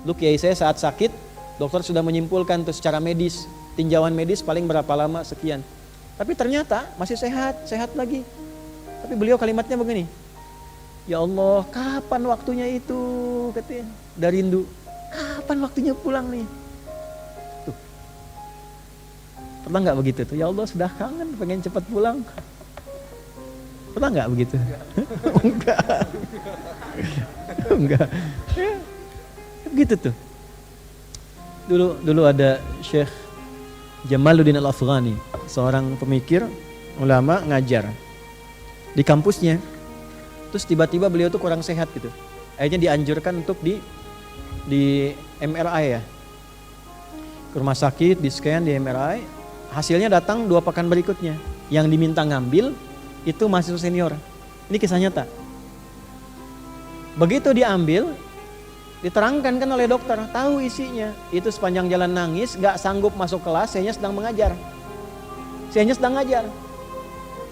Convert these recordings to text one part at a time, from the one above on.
Lu kiai saya saat sakit, dokter sudah menyimpulkan tuh secara medis, tinjauan medis paling berapa lama sekian. Tapi ternyata masih sehat lagi. Tapi beliau kalimatnya begini, ya Allah, kapan waktunya itu, katanya, udah rindu. Kapan waktunya pulang nih? Tuh. Pernah nggak begitu tuh? Ya Allah, sudah kangen, pengen cepat pulang. Pernah nggak begitu? Enggak. Enggak. Ya, begitu tuh. Dulu ada Syekh Jamaluddin Al-Afghani, seorang pemikir, ulama, ngajar di kampusnya. Terus tiba-tiba beliau tuh kurang sehat gitu. Akhirnya dianjurkan untuk di MRI ya. Ke rumah sakit, di scan, di MRI. Hasilnya datang 2 pekan berikutnya. Yang diminta ngambil itu mahasiswa senior. Ini kisah nyata. Begitu diambil, diterangkan kan oleh dokter, tahu isinya. Itu sepanjang jalan nangis, gak sanggup masuk kelas, sayanya sedang mengajar. Sayanya sedang ngajar.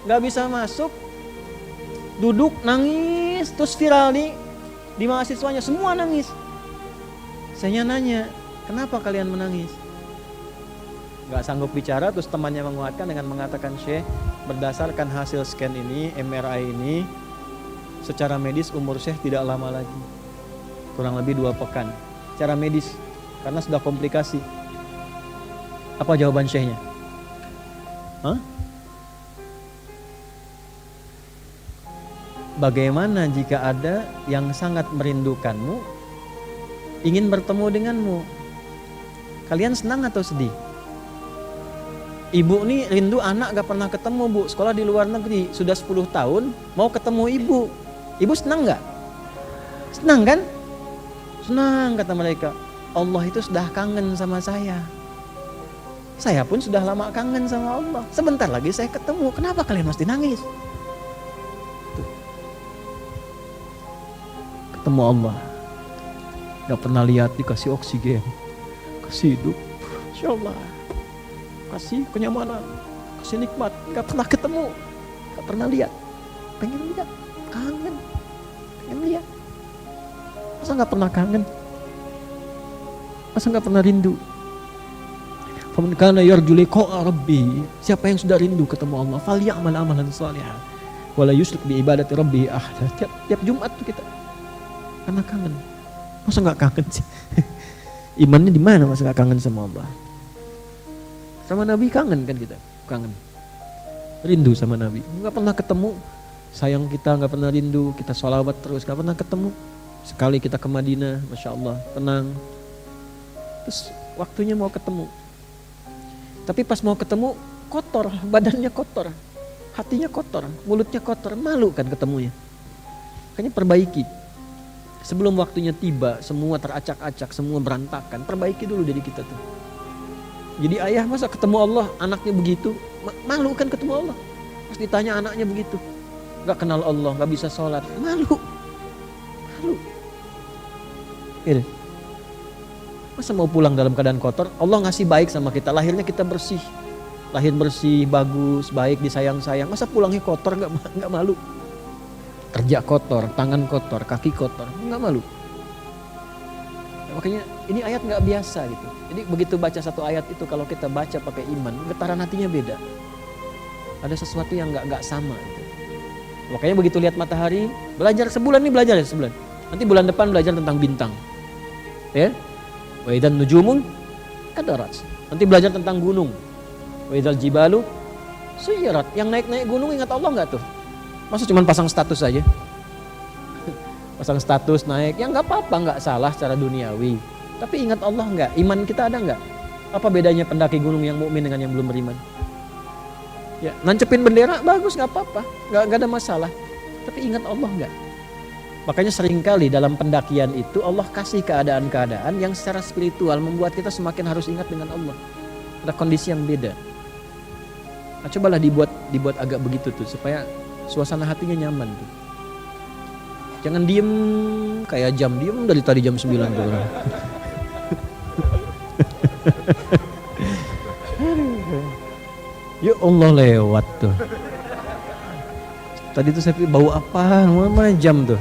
Gak bisa masuk, duduk nangis, terus viral di mahasiswanya, semua nangis. Saya nanya, kenapa kalian menangis? Gak sanggup bicara, terus temannya menguatkan dengan mengatakan, Syekh, berdasarkan hasil scan ini, MRI ini, secara medis umur Syekh tidak lama lagi. Kurang lebih 2 pekan. Secara medis, karena sudah komplikasi. Apa jawaban Syekhnya? Hah? Bagaimana jika ada yang sangat merindukanmu, ingin bertemu denganmu? Kalian senang atau sedih? Ibu nih rindu anak gak pernah ketemu, Bu. Sekolah di luar negeri, sudah 10 tahun, mau ketemu ibu. Ibu senang gak? Senang kan? Senang, kata mereka. Allah itu sudah kangen sama saya. Saya pun sudah lama kangen sama Allah. Sebentar lagi saya ketemu. Kenapa kalian mesti nangis? Ketemu Allah, gak pernah lihat, dikasih oksigen, kasih hidup, Insya Allah, kasih kenyamanan, kasih nikmat, gak pernah ketemu, gak pernah lihat, pengen lihat, kangen, pengen lihat. Masa gak pernah kangen? Masa gak pernah rindu? Faman kana yarju liqa'a rabbih, siapa yang sudah rindu ketemu Allah, falyamal amalan shalihan wala yusyrik bi ibadati rabbih ahada. Tiap Jumat tuh kita karena kangen. Masa gak kangen sih? Imannya di mana masa gak kangen sama Allah? Sama Nabi kangen kan kita? Kangen. Rindu sama Nabi. Gak pernah ketemu. Sayang kita gak pernah rindu. Kita sholawat terus gak pernah ketemu. Sekali kita ke Madinah, Masya Allah, tenang. Terus waktunya mau ketemu. Tapi pas mau ketemu, kotor. Badannya kotor. Hatinya kotor. Mulutnya kotor. Malu kan ketemunya. Makanya perbaiki. Sebelum waktunya tiba, semua teracak-acak, semua berantakan. Perbaiki dulu diri kita tuh. Jadi ayah masa ketemu Allah, anaknya begitu, malu kan ketemu Allah. Pas ditanya anaknya begitu, gak kenal Allah, gak bisa sholat, malu. Gitu. Masa mau pulang dalam keadaan kotor? Allah ngasih baik sama kita, lahirnya kita bersih. Lahir bersih, bagus, baik, disayang-sayang. Masa pulangnya kotor, gak malu? Kerja kotor, tangan kotor, kaki kotor, nggak malu. Makanya ini ayat nggak biasa gitu. Jadi begitu baca satu ayat itu, kalau kita baca pakai iman, getaran hatinya beda. Ada sesuatu yang nggak sama gitu. Makanya begitu lihat matahari, belajar sebulan nih, belajar ya sebulan. Nanti bulan depan belajar tentang bintang, ya. Wa idzan nujumun kadarat. Nanti belajar tentang gunung. Wa idzal jibalu suyirat. Yang naik gunung ingat Allah nggak tuh? Masa cuma pasang status aja? Pasang status naik, ya nggak apa-apa, nggak salah secara duniawi. Tapi ingat Allah nggak? Iman kita ada nggak? Apa bedanya pendaki gunung yang mukmin dengan yang belum beriman? Ya, nancepin bendera bagus, nggak apa-apa, nggak ada masalah. Tapi ingat Allah nggak? Makanya seringkali dalam pendakian itu Allah kasih keadaan-keadaan yang secara spiritual membuat kita semakin harus ingat dengan Allah. Ada kondisi yang beda. Nah, cobalah dibuat agak begitu tuh supaya suasana hatinya nyaman tuh. Jangan diem kayak jam, diem dari tadi jam 9 tuh orang. Ya Allah lewat tuh. Tadi tuh saya pikir bau apa, mana jam tuh.